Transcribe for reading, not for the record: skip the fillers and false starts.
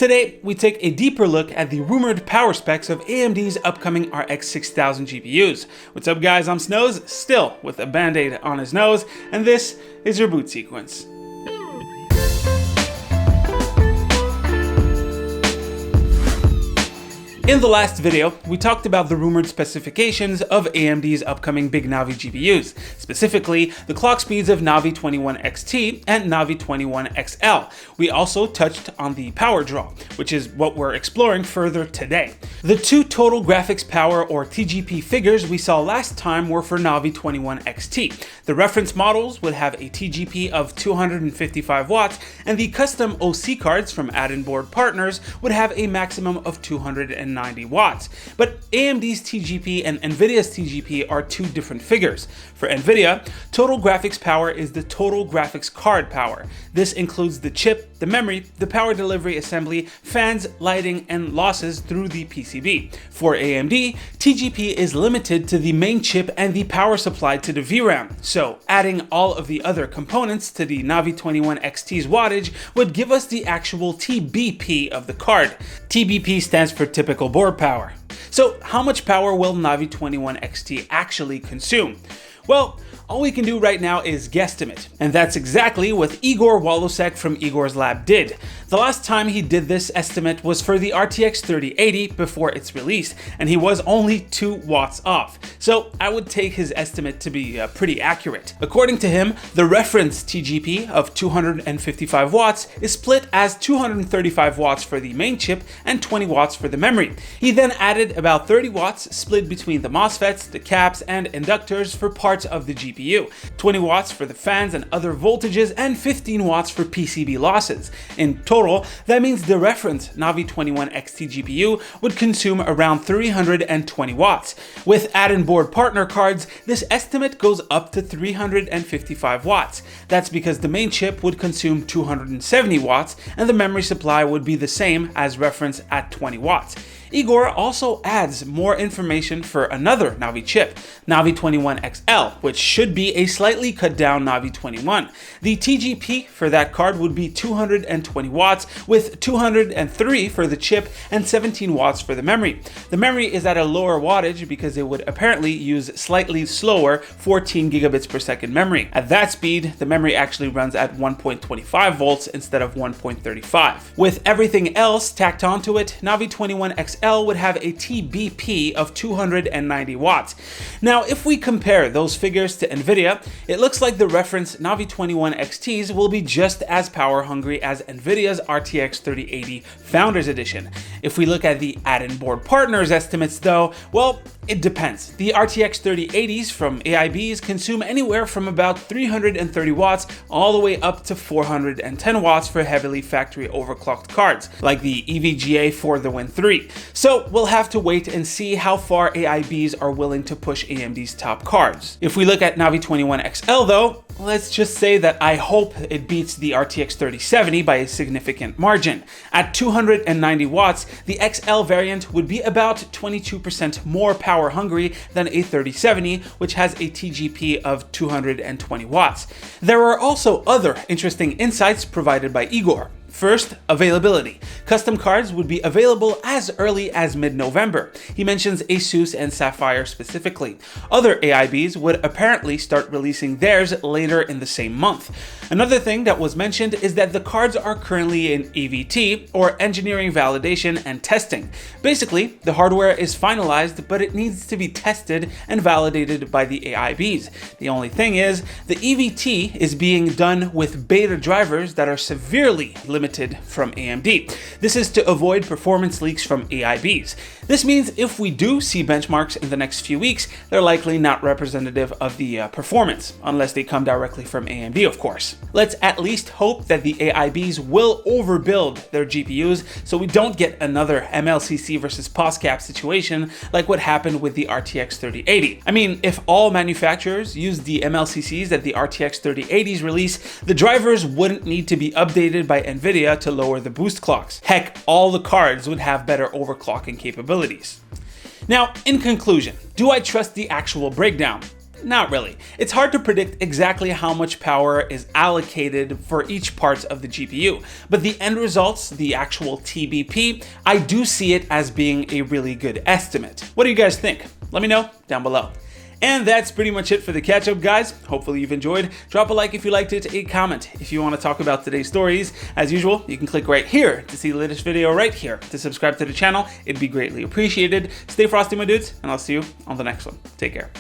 Today, we take a deeper look at the rumored power specs of AMD's upcoming RX 6000 GPUs. What's up guys, I'm Snows, still with a band-aid on his nose, and this is your boot sequence. In the last video, we talked about the rumored specifications of AMD's upcoming Big Navi GPUs, specifically the clock speeds of Navi 21 XT and Navi 21 XL. We also touched on the power draw, which is what we're exploring further today. The two total graphics power or TGP figures we saw last time were for Navi 21 XT. The reference models would have a TGP of 255 watts, and the custom OC cards from add-in board partners would have a maximum of 290 watts. But AMD's TGP and Nvidia's TGP are two different figures. For Nvidia, total graphics power is the total graphics card power. This includes the chip, the memory, the power delivery assembly, fans, lighting, and losses through the PCB. For AMD, TGP is limited to the main chip and the power supply to the Vram. So adding all of the other components to the Navi 21 XT's wattage would give us the actual TBP of the card. TBP stands for typical board power. So how much power will Navi 21 XT actually consume? Well, all we can do right now is guesstimate, and that's exactly what Igor Wallosek from Igor's lab did. The last time he did this estimate was for the RTX 3080 before its release, and he was only 2 watts off. So I would take his estimate to be pretty accurate. According to him, the reference TGP of 255 watts is split as 235 watts for the main chip and 20 watts for the memory. He then added about 30 watts split between the MOSFETs, the caps, and inductors for parts of the GPU, 20 watts for the fans and other voltages, and 15 watts for PCB losses. In total, that means the reference Navi 21 XT GPU would consume around 320 watts. With add-in board partner cards, this estimate goes up to 355 watts. That's because the main chip would consume 270 watts and the memory supply would be the same as reference at 20 watts. Igor also adds more information for another Navi chip, Navi 21 XL, which should be a slightly cut down Navi 21. The TGP for that card would be 220 watts with 203 for the chip and 17 watts for the memory. The memory is at a lower wattage because it would apparently use slightly slower 14 gigabits per second memory. At that speed, the memory actually runs at 1.25 volts instead of 1.35. With everything else tacked onto it, Navi 21 XL would have a TBP of 290 watts. Now, if we compare those figures to Nvidia, it looks like the reference Navi 21 XTs will be just as power hungry as Nvidia's RTX 3080 Founders Edition. If we look at the add-in board partners estimates though, well, it depends. The RTX 3080s from AIBs consume anywhere from about 330 watts all the way up to 410 watts for heavily factory overclocked cards, like the EVGA for the Win 3. So we'll have to wait and see how far AIBs are willing to push AMD's top cards. If we look at Navi 21 XL though, let's just say that I hope it beats the RTX 3070 by a significant margin. At 290 watts, the XL variant would be about 22% more power hungry than a 3070, which has a TGP of 220 watts. There are also other interesting insights provided by Igor. First, availability. Custom cards would be available as early as mid-November. He mentions Asus and Sapphire specifically. Other AIBs would apparently start releasing theirs later in the same month. Another thing that was mentioned is that the cards are currently in EVT, or engineering validation and testing. Basically, the hardware is finalized, but it needs to be tested and validated by the AIBs. The only thing is, the EVT is being done with beta drivers that are severely limited from AMD. This is to avoid performance leaks from AIBs. This means if we do see benchmarks in the next few weeks, they're likely not representative of the performance, unless they come directly from AMD, of course. Let's at least hope that the AIBs will overbuild their GPUs so we don't get another MLCC versus POSCAP situation like what happened with the RTX 3080. I mean, if all manufacturers use the MLCCs that the RTX 3080s release, the drivers wouldn't need to be updated by Nvidia to lower the boost clocks. Heck, all the cards would have better overclocking capabilities. Now, in conclusion, do I trust the actual breakdown? Not really. It's hard to predict exactly how much power is allocated for each part of the GPU, but the end results, the actual TBP, I do see it as being a really good estimate. What do you guys think? Let me know down below. And that's pretty much it for the catch-up, guys. Hopefully you've enjoyed. Drop a like if you liked it, a comment if you want to talk about today's stories. As usual, you can click right here to see the latest video right here. To subscribe to the channel, it'd be greatly appreciated. Stay frosty, my dudes, and I'll see you on the next one. Take care.